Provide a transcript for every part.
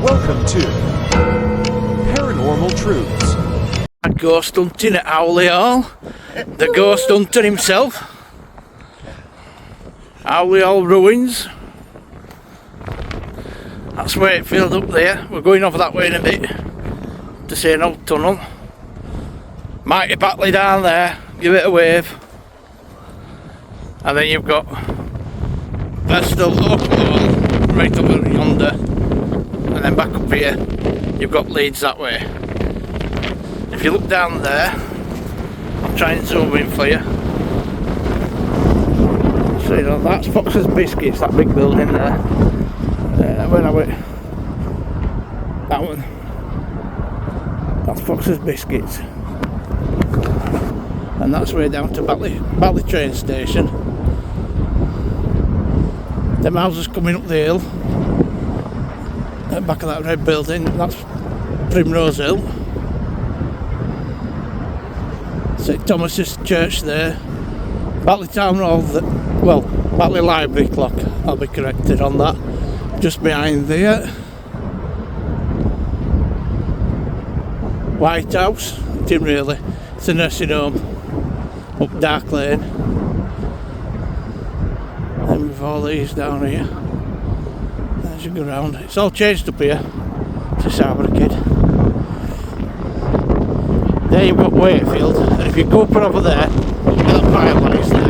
Welcome to Paranormal Truths. Ghost hunting at Howley Hall. The ghost hunter himself. Howley Hall ruins. That's Wakefield up there. We're going over that way in a bit to see an old tunnel. Mighty Batley down there. Give it a wave. And then you've got Vestal up right over yonder. And then back up here you've got Leeds that way. If you look down there, I'll try and zoom in for you. So you know, that's Fox's Biscuits, that big building there. Where are we? That one. That's Fox's Biscuits. And that's way down to Batley train station. Them houses coming up the hill. At the back of that red building, that's Primrose Hill. St Thomas's Church there. Batley Town Hall, well, Batley Library clock, I'll be corrected on that. Just behind there. White House, it isn't really, it's a nursing home up Dark Lane. And with all these down here. As you go round, it's all changed up here since I was a kid. There you've got Wakefield, and if you go up over there, that pile lies there.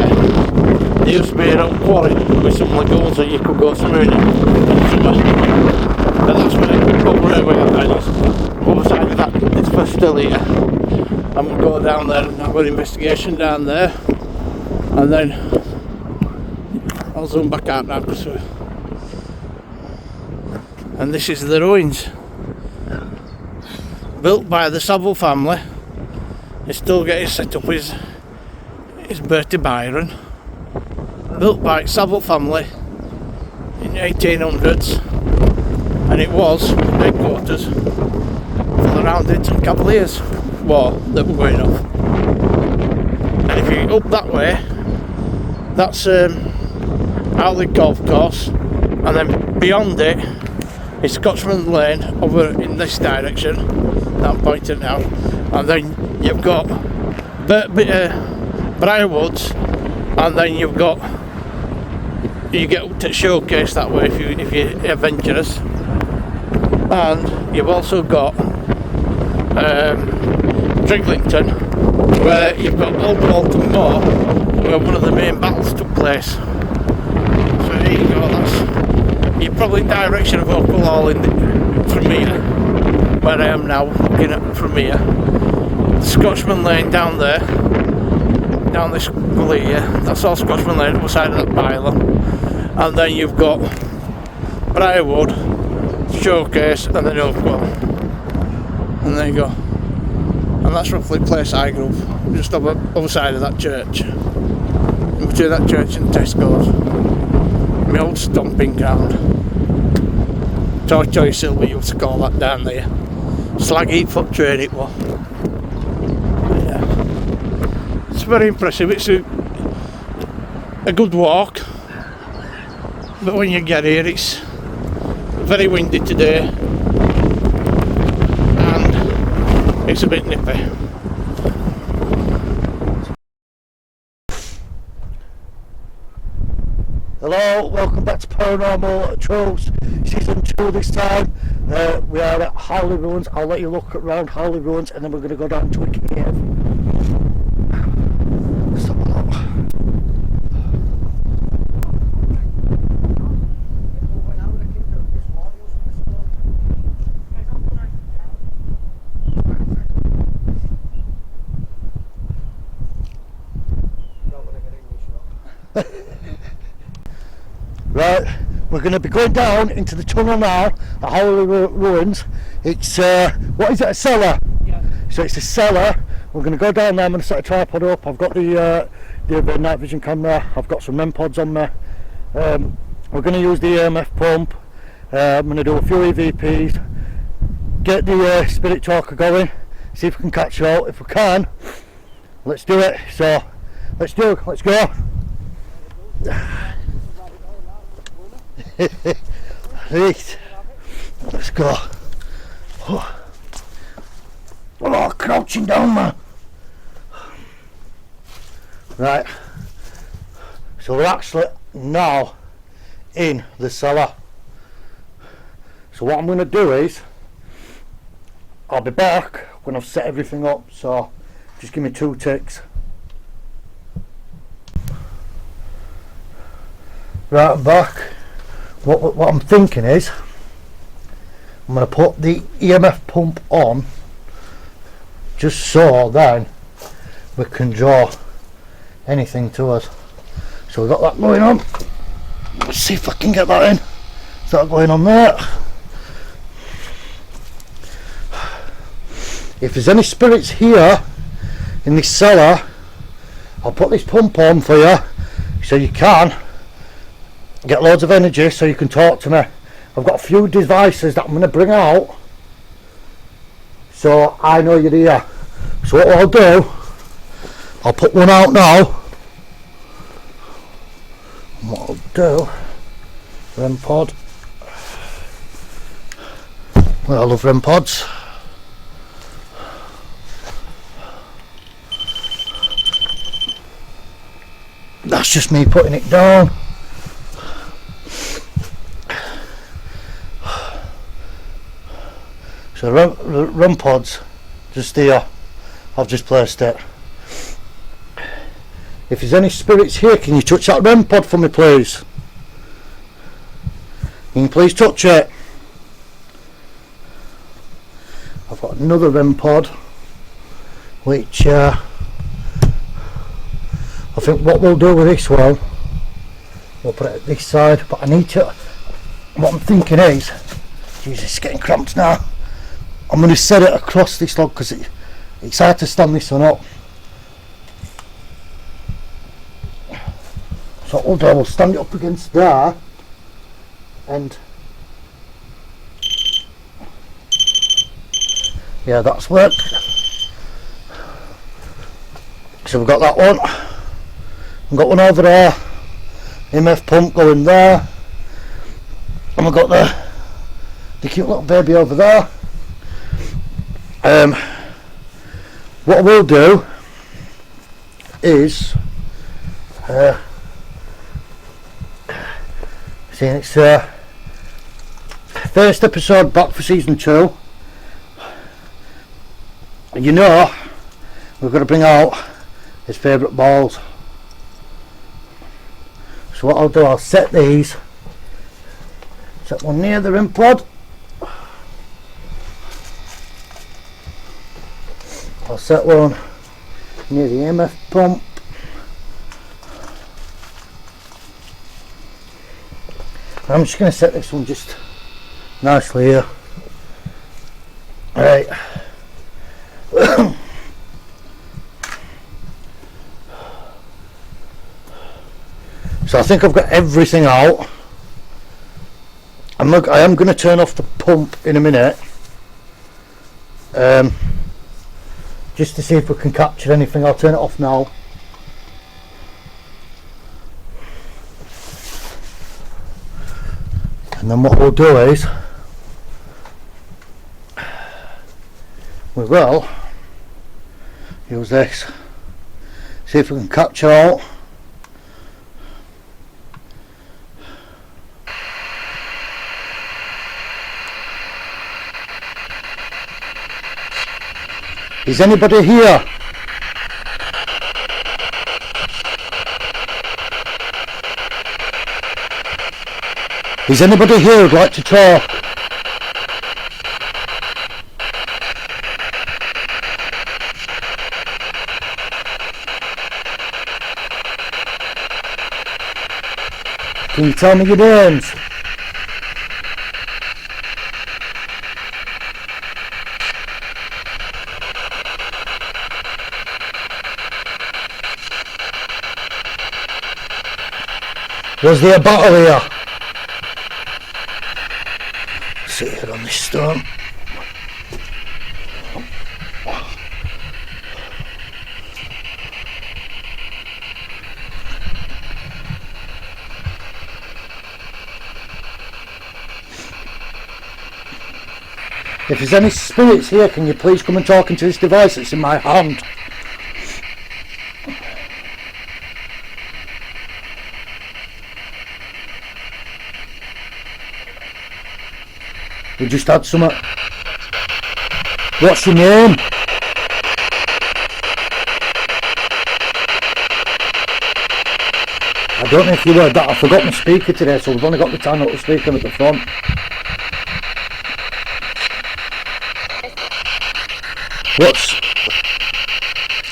There used to be an old quarry with some lagoons that you could go swimming in summer. But that's where over there where that is. Other side of that, it's for still here. I'm going to go down there and have an investigation down there. And then I'll zoom back out now. And this is the ruins. Built by the Savile family. He's still getting set up his Bertie Byron. Built by Savile family in 1800s, and it was headquarters for the Roundheads Cavaliers war that were going off. And if you up that way, that's Howley Golf Course, and then beyond it is Scotsman Lane over in this direction that I'm pointing now, and then you've got Briarwoods, and then you get up to Showcase that way if you're adventurous, and you've also got Driglington, where you've got Old Walton Moor, where one of the main battles took place. So there you go, that's you're probably direction of Oakwell Hall from here, where I am now, looking at from here. The Scotsman Lane down there, down this gully here, that's all Scotsman Lane, other side of that pylon. And then you've got Briarwood, Showcase, and then Oakwell. And there you go. And that's roughly the place I grew up, just over other side of that church. In between that church and Tesco's. My old stomping ground. Tortoise Hill, we used to call that down there. Slag Heat Foot train it was. Yeah. It's very impressive. It's a good walk. But when you get here, it's very windy today. And it's a bit nippy. Hello, welcome back to Paranormal Truths, Season 2 this time. We are at Howley Ruins. I'll let you look around Howley Ruins and then we're going to go down to a cave. Let's have a look. Right, we're going to be going down into the tunnel now at Howley Ruins. It's, what is it, a cellar? Yeah. So it's a cellar. We're going to go down there. I'm going to set a tripod up. I've got the night vision camera. I've got some MEM pods on me. We're going to use the EMF pump. I'm going to do a few EVPs. Get the spirit talker going. See if we can catch it out. If we can, let's do it. So, let's go. Right. Let's go. Oh, crouching down, man. Right. So we're actually now in the cellar. So what I'm going to do is, I'll be back when I've set everything up, so just give me 2 ticks. Right, I'm back. What I'm thinking is, I'm going to put the EMF pump on, just so then we can draw anything to us. So we've got that going on. Let's see if I can get that in. Is that going on there? If there's any spirits here in this cellar, I'll put this pump on for you so you can get loads of energy so you can talk to me. I've got a few devices that I'm going to bring out so I know you're here. So what I'll do, I'll put one out now. And what I'll do, REM pod. Well, I love REM pods. That's just me putting it down. So REM pods, just here, I've just placed it. If there's any spirits here, can you touch that REM pod for me, please? Can you please touch it? I've got another REM pod, which I think what we'll do with this one, we'll put it at this side, but I need to, what I'm thinking is, Jesus, it's getting cramped now. I'm going to set it across this log because it's hard to stand this one up. So what we'll do, we'll stand it up against there, and yeah, that's worked. So we've got that one. We've got one over there, EMF pump going there, and we've got the cute little baby over there. What we'll do is, see, it's first episode back for season 2. You know, we're going to bring out his favourite balls. So what I'll do, I'll set these, set one near the REM pod. I'll set one near the EMF pump. I'm just going to set this one just nicely here. Alright. So I think I've got everything out. I am going to turn off the pump in a minute. Just to see if we can capture anything. I'll turn it off now. And then what we'll do is we will use this, see if we can capture out. Is anybody here? Is anybody here who'd like to talk? Can you tell me your names? Was there a battle here? Sit here on this stone. If there's any spirits here, can you please come and talk into this device that's in my hand? We just had some. What's your name? I don't know if you heard that. I forgot my speaker today, so we've only got the tiny little speaker at the front.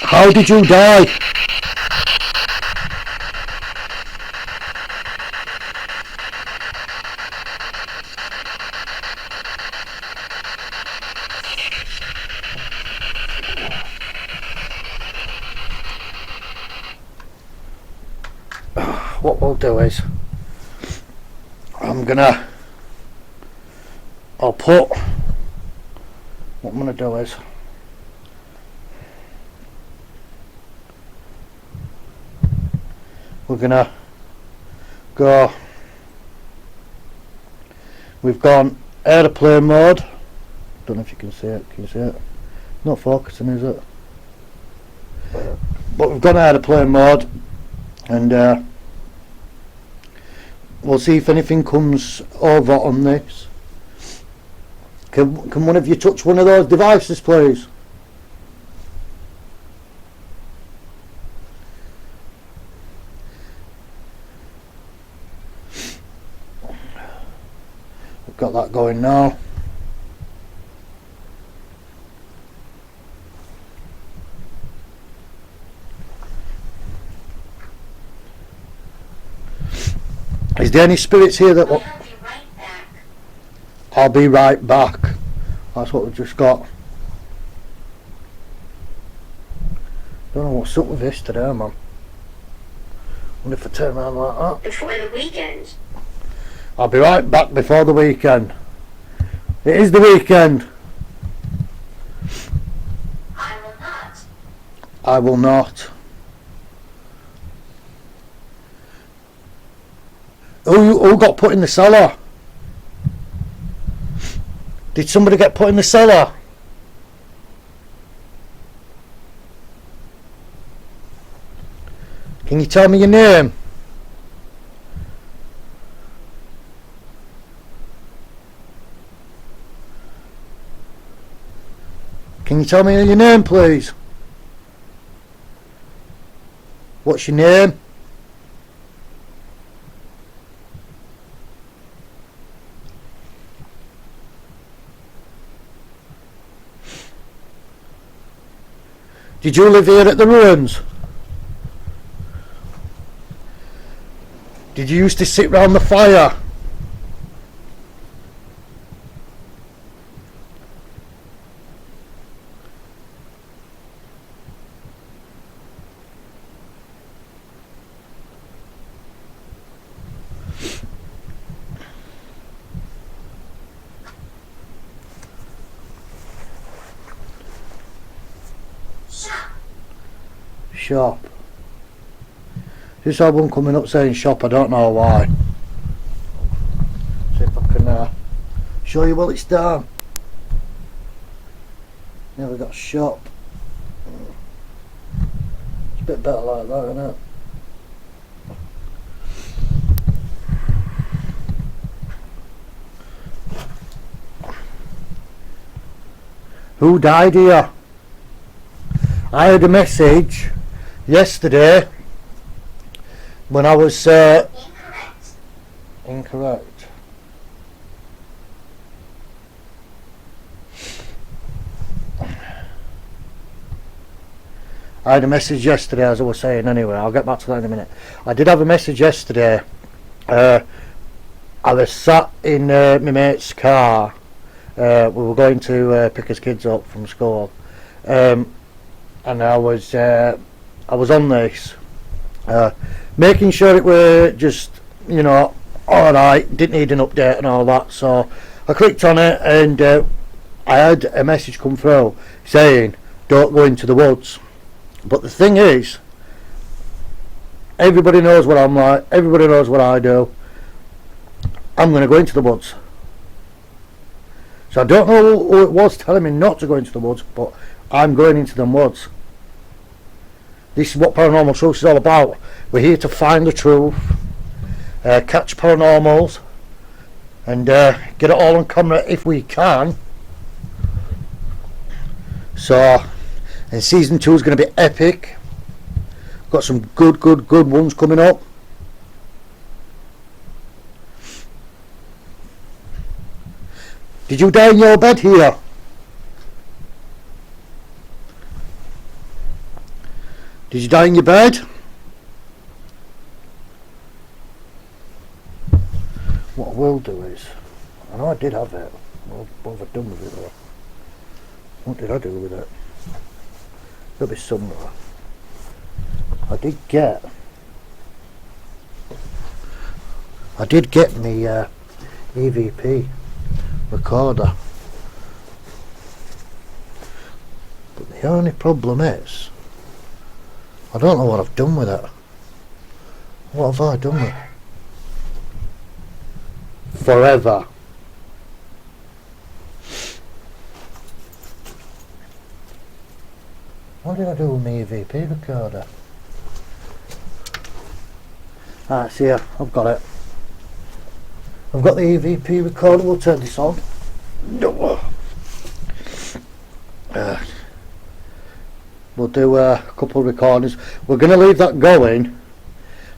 How did you die? What we'll do is what I'm gonna do is we're gonna go, we've gone airplane mode. Don't know if you can see it. Can you see it? Not focusing, is it? But we've gone airplane mode, and we'll see if anything comes over on this. Can one of you touch one of those devices, please? We've got that going now. Is there any spirits here that... I'll be right back. That's what we've just got. Don't know what's up with this today, man. Wonder if I turn around like that. Before the weekend. I'll be right back before the weekend. It is the weekend. I will not. I will not. Who got put in the cellar? Did somebody get put in the cellar? Can you tell me your name? Can you tell me your name, please? What's your name? Did you live here at the ruins? Did you used to sit round the fire? Shop. Just had one coming up saying shop, I don't know why. See if I can show you while it's down. Now we got shop. It's a bit better like that, isn't it? Who died here? I had a message yesterday when I was incorrect. I had a message yesterday, as I was saying. Anyway, I'll get back to that in a minute. I did have a message yesterday. I was sat in my mate's car. We were going to pick his kids up from school, and I was on this, making sure it were just, you know, alright, didn't need an update and all that. So I clicked on it, and I had a message come through saying don't go into the woods. But the thing is, everybody knows what I'm like, everybody knows what I do. I'm going to go into the woods. So I don't know who it was telling me not to go into the woods, but I'm going into the woods. This is what Paranormal Truth is all about. We're here to find the truth, catch paranormals, and get it all on camera if we can. So, and season 2 is going to be epic. Got some good ones coming up. Did you die in your bed here? Did you die in your bed? What I will do is, I know I did have it. What have I done with it though? What did I do with it? It'll be somewhere. I did get me EVP recorder, but the only problem is I don't know what I've done with it. What have I done with it? Forever. What did I do with my EVP recorder? Ah, it's here. I've got it. I've got the EVP recorder. We'll turn this on. We'll do a couple of recordings. We're going to leave that going.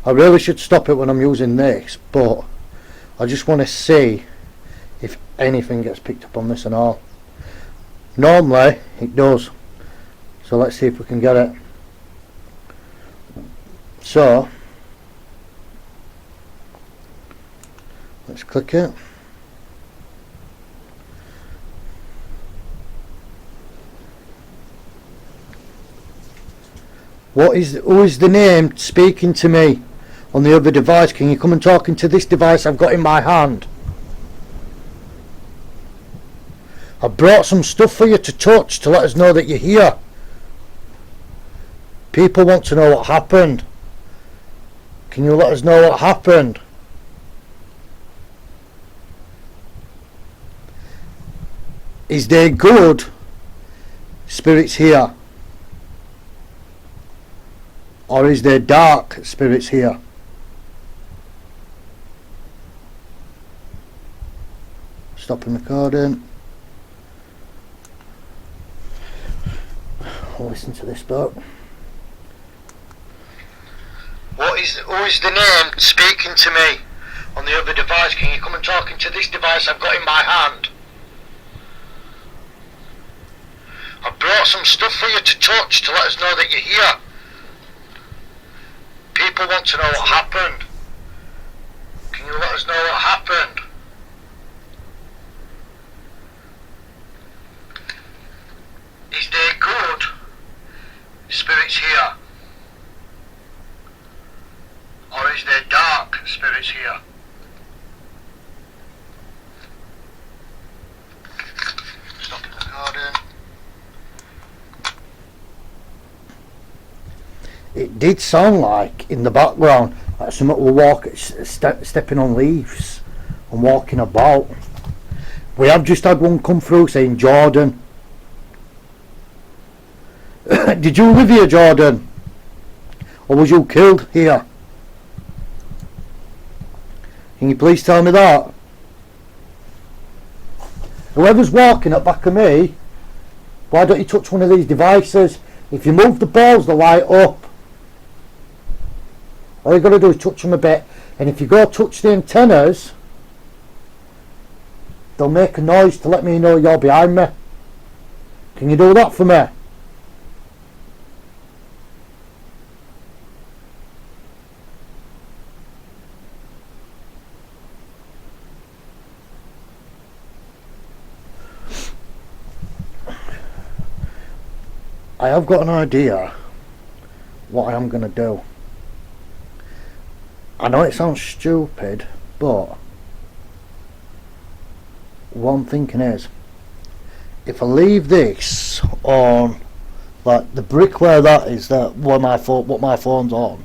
I really should stop it when I'm using this, but I just want to see if anything gets picked up on this and all. Normally it does, so let's see if we can get it. So let's click it. Who is the name speaking to me on the other device? Can you come and talk into this device I've got in my hand? I brought some stuff for you to touch to let us know that you're here. People want to know what happened. Can you let us know what happened? Is there good spirits here? Or is there dark spirits here? Stopping recording. I'll listen to this book. Who is the name speaking to me on the other device? Can you come and talk into this device I've got in my hand? I brought some stuff for you to touch to let us know that you're here. People want to know what happened. Can you let us know what happened? Is there good spirits here? Or is there dark spirits here? Stop the recording. It did sound like in the background like someone were stepping on leaves and walking about. We have just had one come through saying Jordan. Did you live here, Jordan? Or was you killed here? Can you please tell me that? Whoever's walking at back of me, why don't you touch one of these devices? If you move the balls, they light up. All you got to do is touch them a bit, and if you go touch the antennas, they'll make a noise to let me know you're behind me. Can you do that for me? I have got an idea what I am going to do. I know it sounds stupid, but what I'm thinking is, if I leave this on, like the brick where that is, that what my phone's on.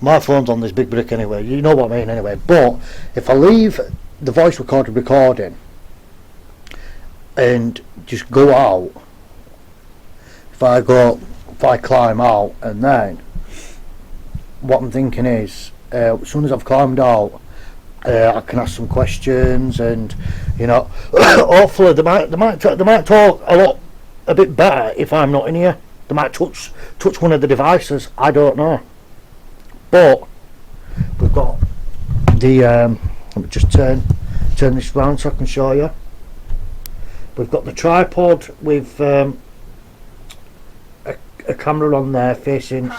My phone's on this big brick anyway. You know what I mean anyway. But if I leave the voice recorder recording and just go out. If I climb out, and then what I'm thinking is, as soon as I've climbed out, I can ask some questions, and you know, hopefully they might talk a bit better if I'm not in here. They might touch one of the devices. I don't know, but we've got the. Let me just turn this round so I can show you. We've got the tripod with a camera on there facing.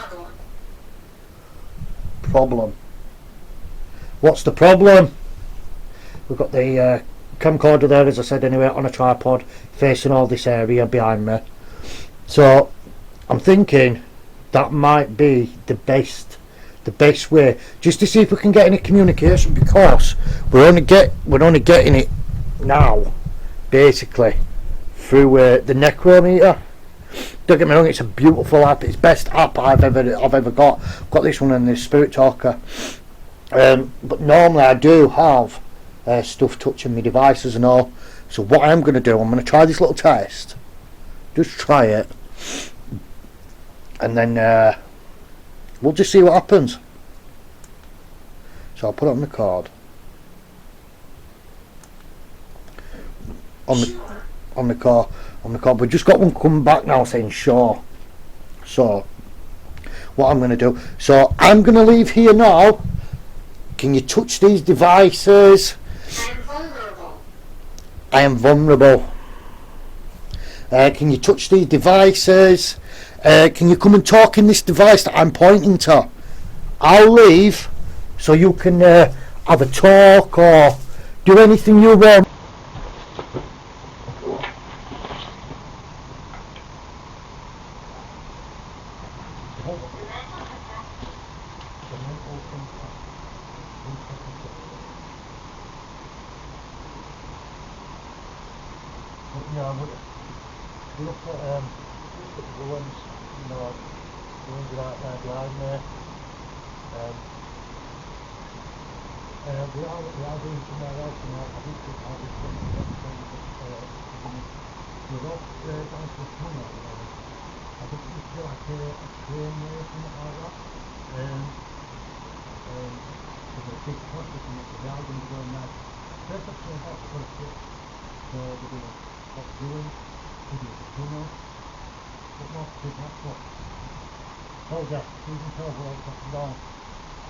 Problem. What's the problem? We've got the camcorder there, as I said anyway, on a tripod facing all this area behind me. So I'm thinking that might be the best way, just to see if we can get any communication, because we're only getting it now basically through the necrometer. Don't get me wrong, it's a beautiful app. It's the best app I've ever got. I've got this one and the Spirit Talker. But normally I do have stuff touching my devices and all. So what I'm going to do, I'm going to try this little test. Just try it. And then we'll just see what happens. So I'll put it on the card. On the car. We've just got one coming back now saying sure. So what I'm going to do, so I'm going to leave here now. Can you touch these devices? I am vulnerable. Can you touch these devices? Can you come and talk in this device that I'm pointing to? I'll leave so you can have a talk or do anything you want. Yeah, look at the ruins, you know, the ruins right there behind me. We are doing somewhere else, you know. I think I'll be doing we're off down to the tunnel, you know. I think it's like a train or something like that. There's a big process in it, so they are going to go in there. There's actually a hot process, so they're doing what's doing, maybe it's a tunnel, but not big that's what. Oh yeah, you can tell where it's up and down.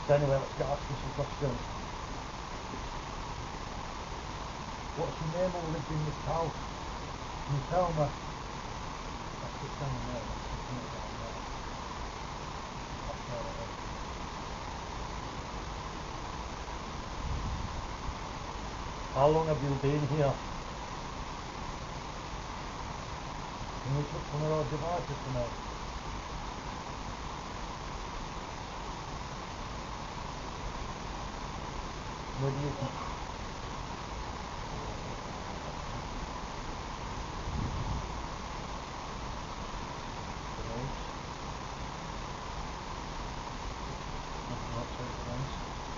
So anyway, let's get asking some questions. What's your name who lived in this house? Can you tell me? That's it down there, that's it down there. That's where it is. How long have you been here? Can you touch one of those devices for me? Where do you think?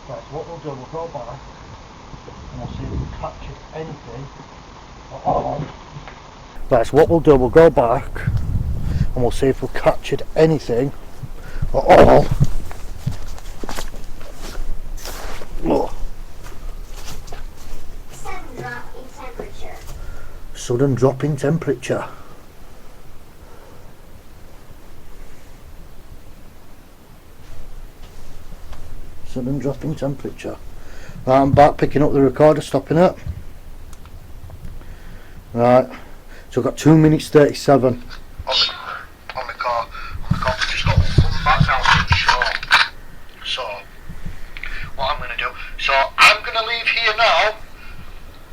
Right, so what we'll do, we'll go back and we'll see if we captured anything at all. Right, so what we'll do, we'll go back and we'll see if we captured anything at all. Sudden drop in temperature. Sudden drop in temperature. Right, I'm back, picking up the recorder, stopping it. Right, so I've got 2 minutes 37. On the car, we just got one coming back now, sure. So, what I'm going to do, so I'm going to leave here now.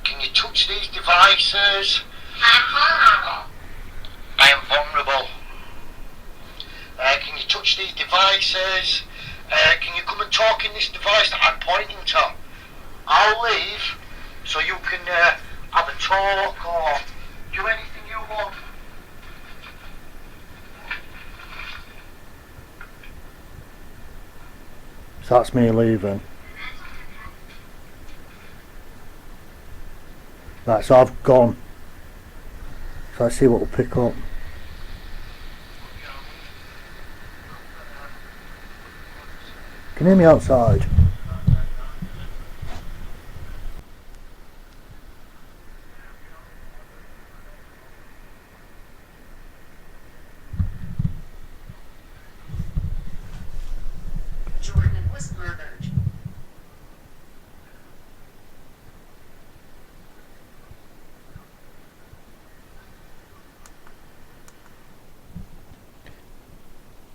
Can you touch these devices? I am vulnerable. Can you touch these devices? Can you come and talk in this device that I'm pointing to? I'll leave so you can have a talk or do anything you want. So that's me leaving. Right, so I've gone. So let's see what we'll pick up. Can you hear me outside? Jordan was murdered.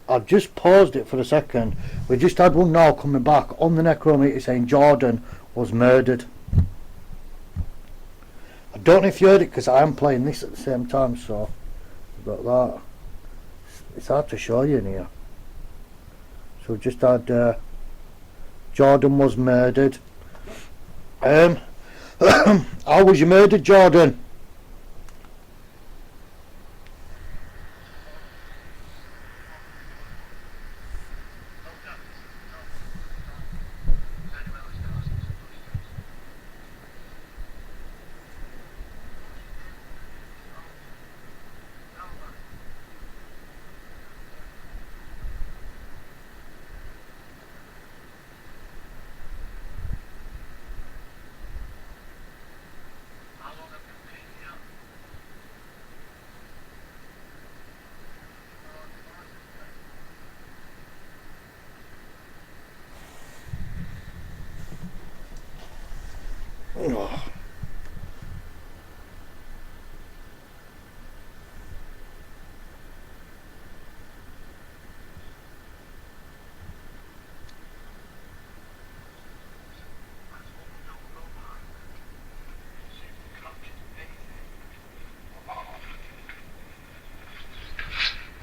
I've just paused it for a second. We just had one now coming back on the necrometer saying Jordan was murdered. I don't know if you heard it because I am playing this at the same time, so we've got that. It's hard to show you in here. So we just had Jordan was murdered. How was you murdered, Jordan? Oh.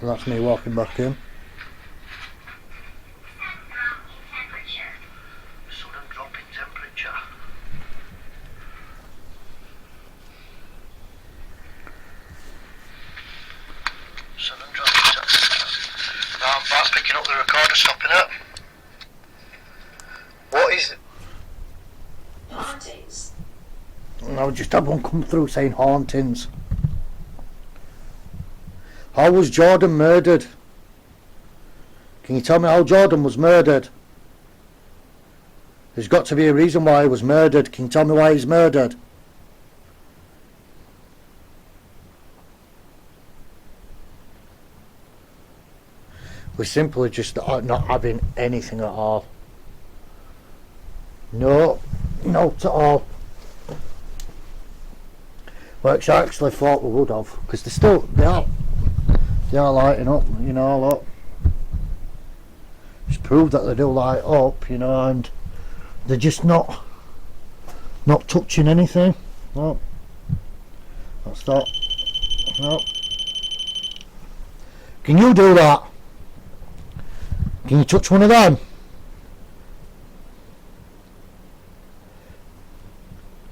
And that's me walking back in. Sudden drop in temperature. Sudden drop in temperature. Now that's picking up the recorder, stopping it. What is it? Hauntings. And I just had one come through saying hauntings. How was Jordan murdered? Can you tell me how Jordan was murdered? There's got to be a reason why he was murdered. Can you tell me why he's murdered? We're simply just not having anything at all. No, not at all. Which I actually thought we would have, because they are lighting up, you know, look. It's proved that they do light up, you know, and they're just not touching anything. No. That's that. No. Can you do that? Can you touch one of them?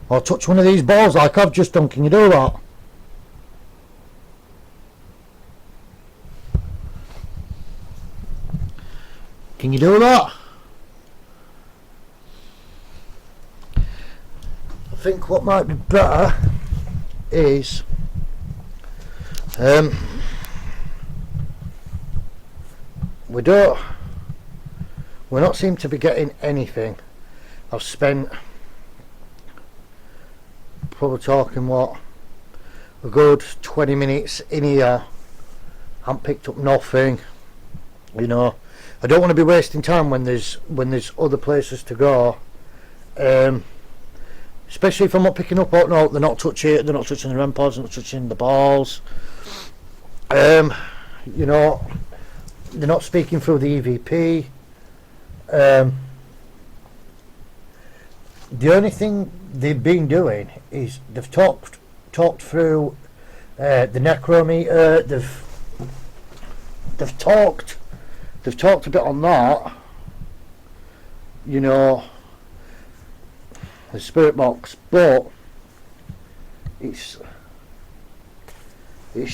Or touch one of these balls like I've just done? Can you do that? Can you do that? I think what might be better is we're not seem to be getting anything. I've spent probably talking what, a good 20 minutes in here. Haven't picked up nothing, you know. I don't want to be wasting time when there's other places to go, especially if I'm not picking up. Oh no, they're not touching it. They're not touching the REM pods. They're not touching the balls. You know, they're not speaking through the EVP. The only thing they've been doing is they've talked through the necrometer. They've talked a bit on that, you know, the spirit box, but it's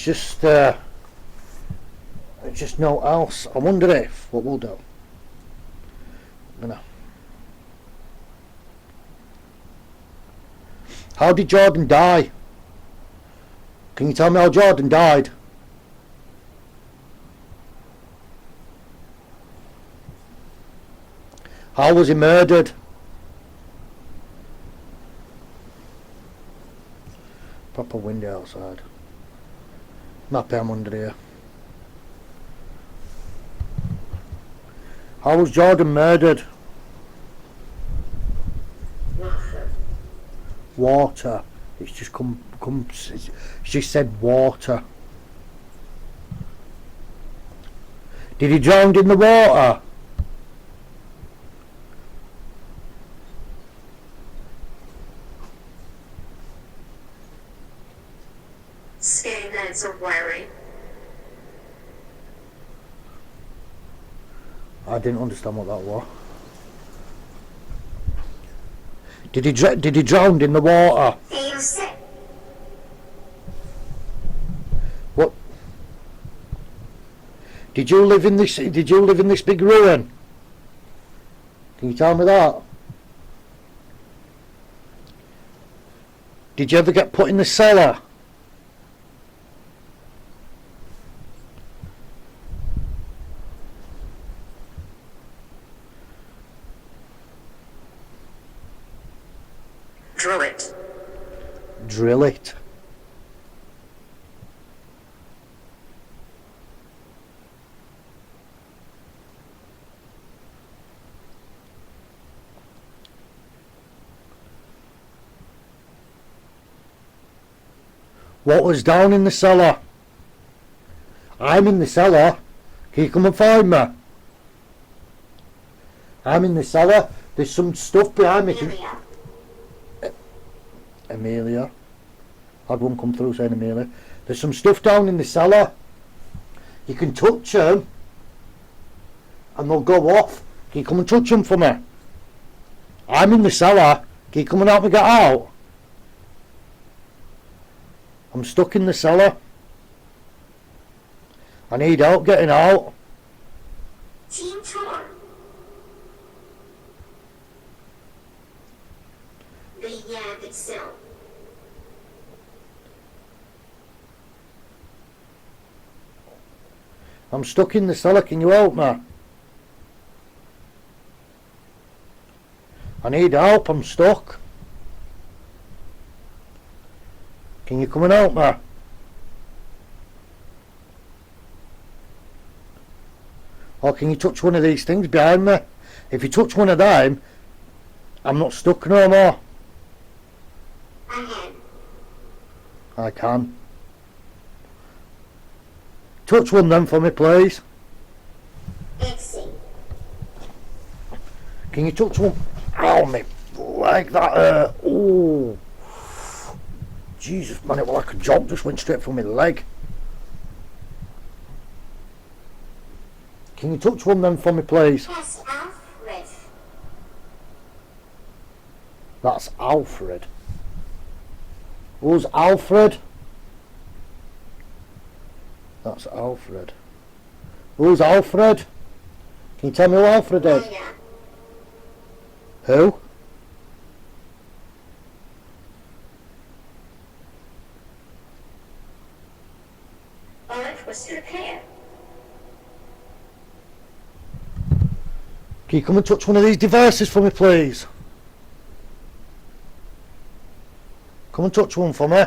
just no else. I wonder if what we'll do. How did Jordan die? Can you tell me how Jordan died? How was he murdered? Proper window outside. Nappy, I'm under here. How was Jordan murdered? Water. It's just it's just said water. Did he drown in the water? Scanning lens or wiring. I didn't understand what that was. Did he drown in the water? What? Did you live in this big ruin? Can you tell me that? Did you ever get put in the cellar? Drill it. Drill it. What was down in the cellar? I'm in the cellar. Can you come and find me? I'm in the cellar. There's some stuff behind me. Amelia. Had one come through saying Amelia. There's some stuff down in the cellar. You can touch them and they'll go off. Can you come and touch them for me? I'm in the cellar. Can you come and help me get out? I'm stuck in the cellar. I need help getting out. Team tour. The Yab itself. I'm stuck in the cellar. Can you help me? I need help. I'm stuck. Can you come and help me? Or can you touch one of these things behind me? If you touch one of them, I'm not stuck no more. I can. Touch one of them for me, please. Can you touch one? Ow, me like that. Oh, Jesus, man! It was like a job just went straight for my leg. Can you touch one of them for me, please? That's Alfred. That's Alfred. Who's Alfred? That's Alfred. Who's Alfred? Can you tell me who Alfred is? Oh, yeah. Who? All it was to repair. Can you come and touch one of these devices for me, please? Come and touch one for me.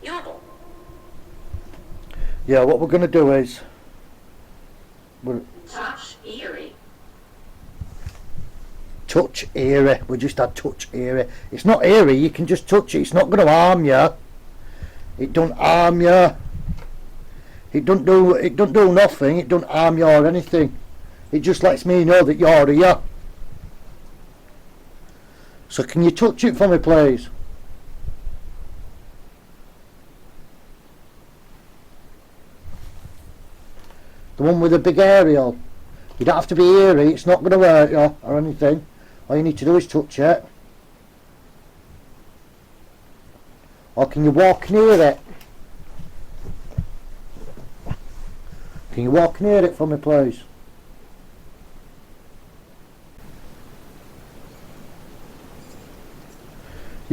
Yodel. Yeah, what we're going to do is... Touch eerie. Touch eerie. We just had touch eerie. It's not eerie, you can just touch it. It's not going to harm you. It don't harm you. It don't do nothing. It don't harm you or anything. It just lets me know that you're here. So can you touch it for me, please? The one with the big aerial. You don't have to be eerie. It's not going to hurt you or anything. All you need to do is touch it. Or can you walk near it? Can you walk near it for me, please?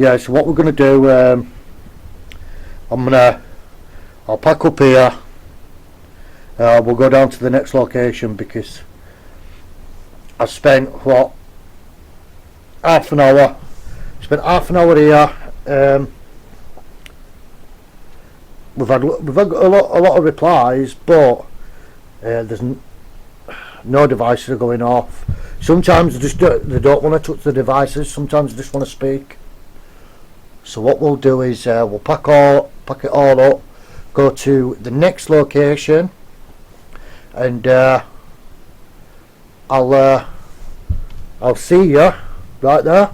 yeah, so what we're going to do, I'll pack up here. We'll go down to the next location because I spent half an hour. Spent half an hour here. We've had a lot of replies, but there's no devices are going off. Sometimes they don't want to touch the devices. Sometimes they just want to speak. So what we'll do is we'll pack it all up, go to the next location, and I'll see you right there.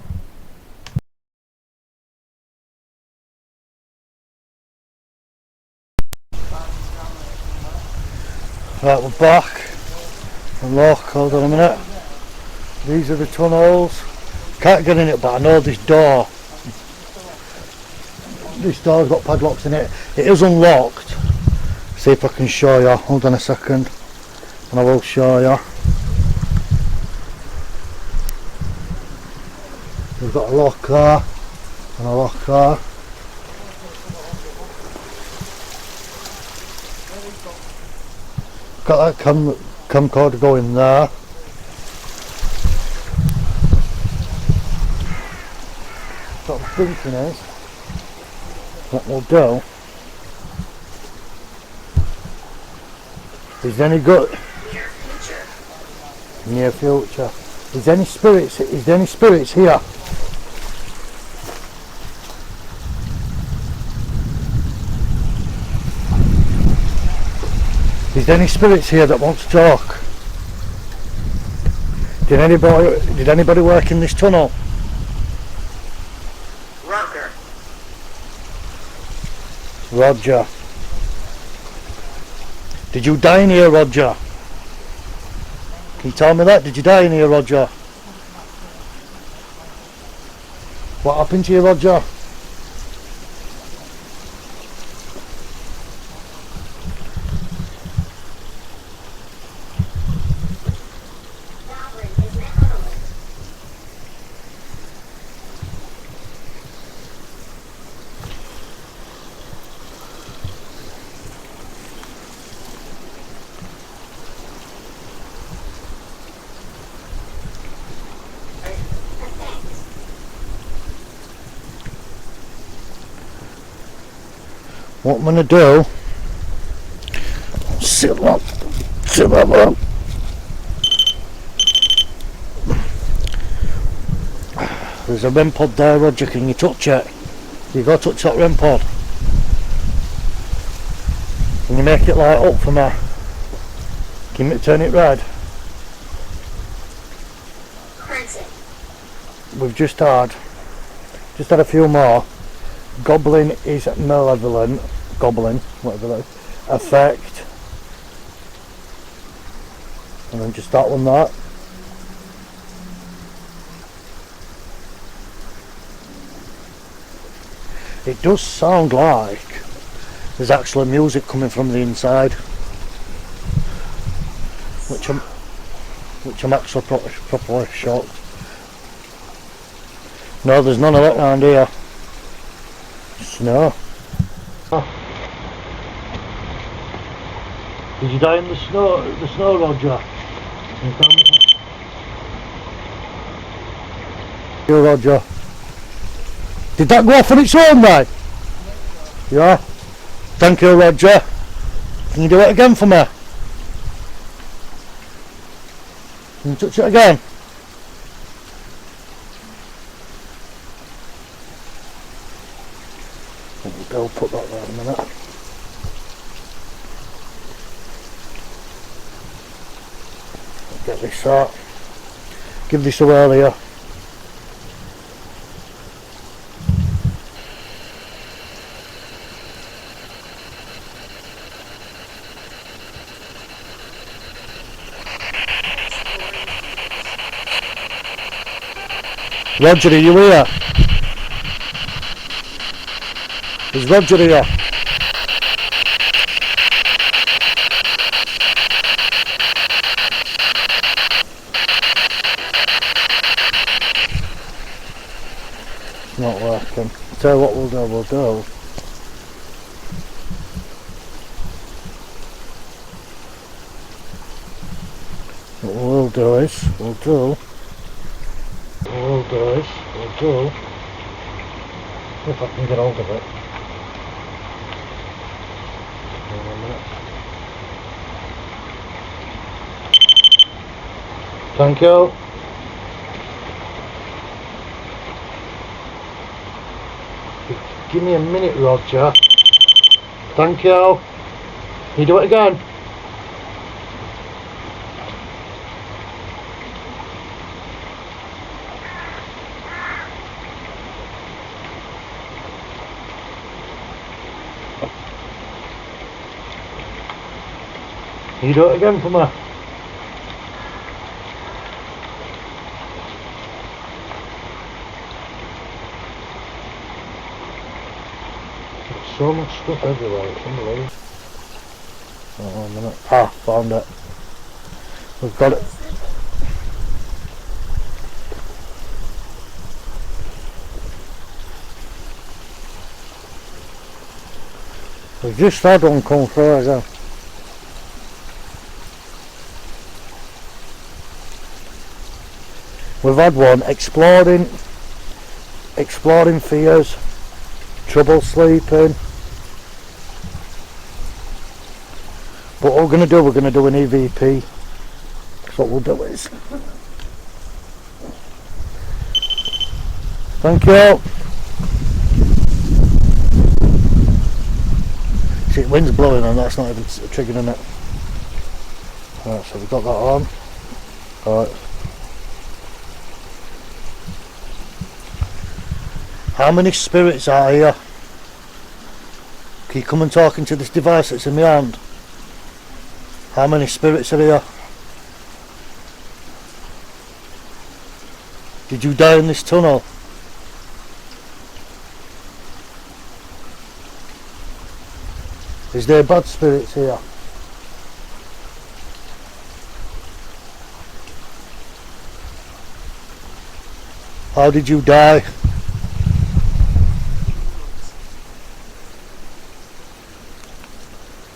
Right, we're back. And look, hold on a minute. These are the tunnels. Can't get in it, but I know this door's got padlocks in it. It is unlocked. See if I can show you. Hold on a second, and I will show you. We've got a lock there and a lock there. Got that camcorder going there. What I'm thinking is, what we'll do is any good near future. Is there any spirits? Is there any spirits here? Is there any spirits here that want to talk? Did anybody work in this tunnel? Roger. Did you die in here, Roger? Can you tell me that? Did you die in here, Roger? What happened to you, Roger? What I'm going to do, sit up. There's a REM pod there, Roger, can you touch it? You go touch that REM pod. Can you make it light up for me? Can you turn it red? We've just had a few more. Goblin is malevolent. Goblin, whatever that is. Effect. And then just that one, that. It does sound like there's actually music coming from the inside, which I'm actually properly shocked. No, there's none of that around here. Snow. Did you die in the snow, Roger? Can you tell me? You, Roger. Did that go off on its own, mate? Yeah. Thank you, Roger. Can you do it again for me? Can you touch it again? I'll put that there in a minute. Get this out. Give this a whirl here. Roger, are you here? Is Roger here? It's not working. second. So what we'll do. What we'll do is, we'll do, if I can get hold of it. Hang on a minute. Thank you. Give me a minute, Roger. Thank you. Can you do it again? Can you do it again for me? There's so much stuff everywhere, it's unbelievable. Oh, a minute. Ah, found it. We've got it. We've just had one come through again. We've had one exploring fears, trouble sleeping. But what we're going to do an EVP. That's what we'll do is. Thank you. See, the wind's blowing and that's not even triggering it. Right, so we've got that on. Alright. How many spirits are here? Can you come and talk into this device that's in my hand? How many spirits are here? Did you die in this tunnel? Is there bad spirits here? How did you die?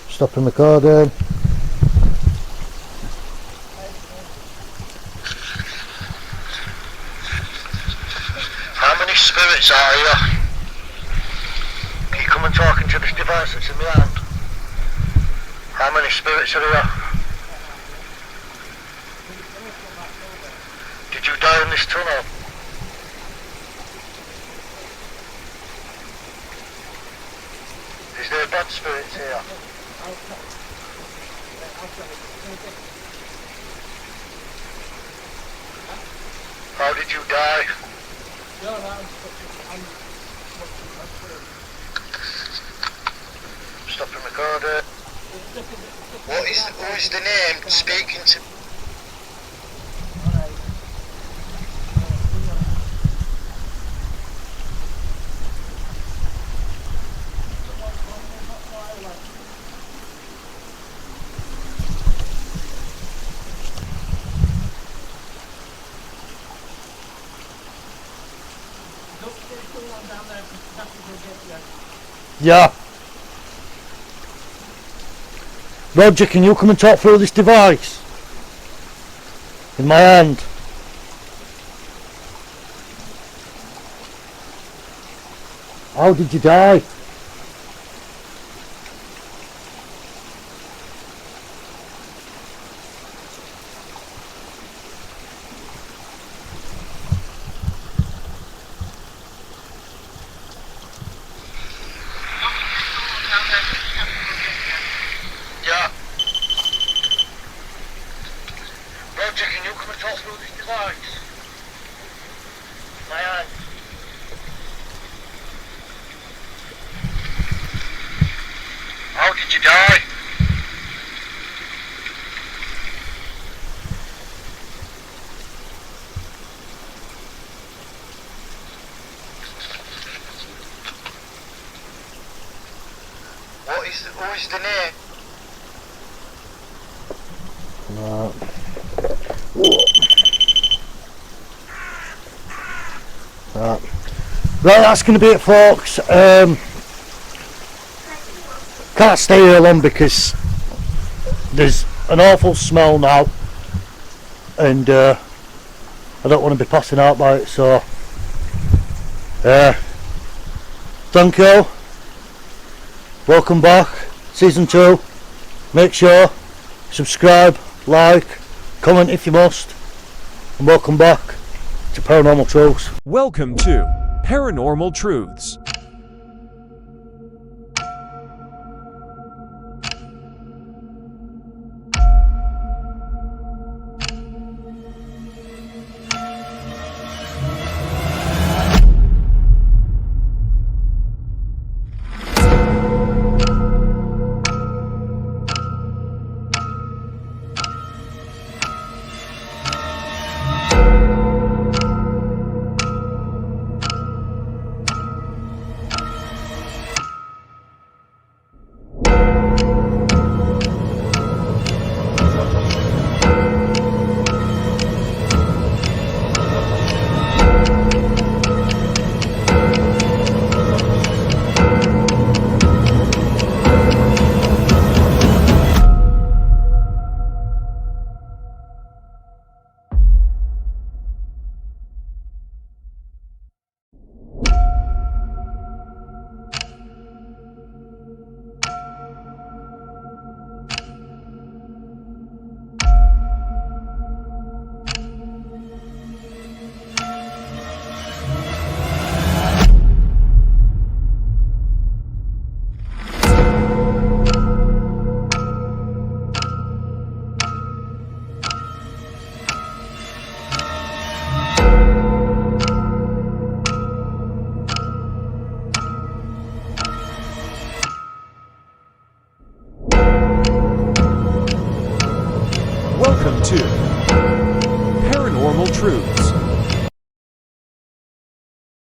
Stopping recording. How many spirits are here? Can you come and talk into this device that's in my hand? How many spirits are here? Did you die in this tunnel? Is there bad spirits here? How did you die? Stopping recording. Who is the name speaking to? Yeah. Roger, can you come and talk through this device? In my hand. How did you die? Yeah. Roger, can you come and talk through this device? My hand. How did you die? Who is the name? Right. Right. Right, that's going to be it, folks. Can't stay here long because there's an awful smell now, and I don't want to be passing out by it. So, thank you. Welcome back, season 2. Make sure subscribe, like, comment if you must, and welcome back to Paranormal Truths. Welcome to Paranormal Truths. Welcome to Paranormal Truths.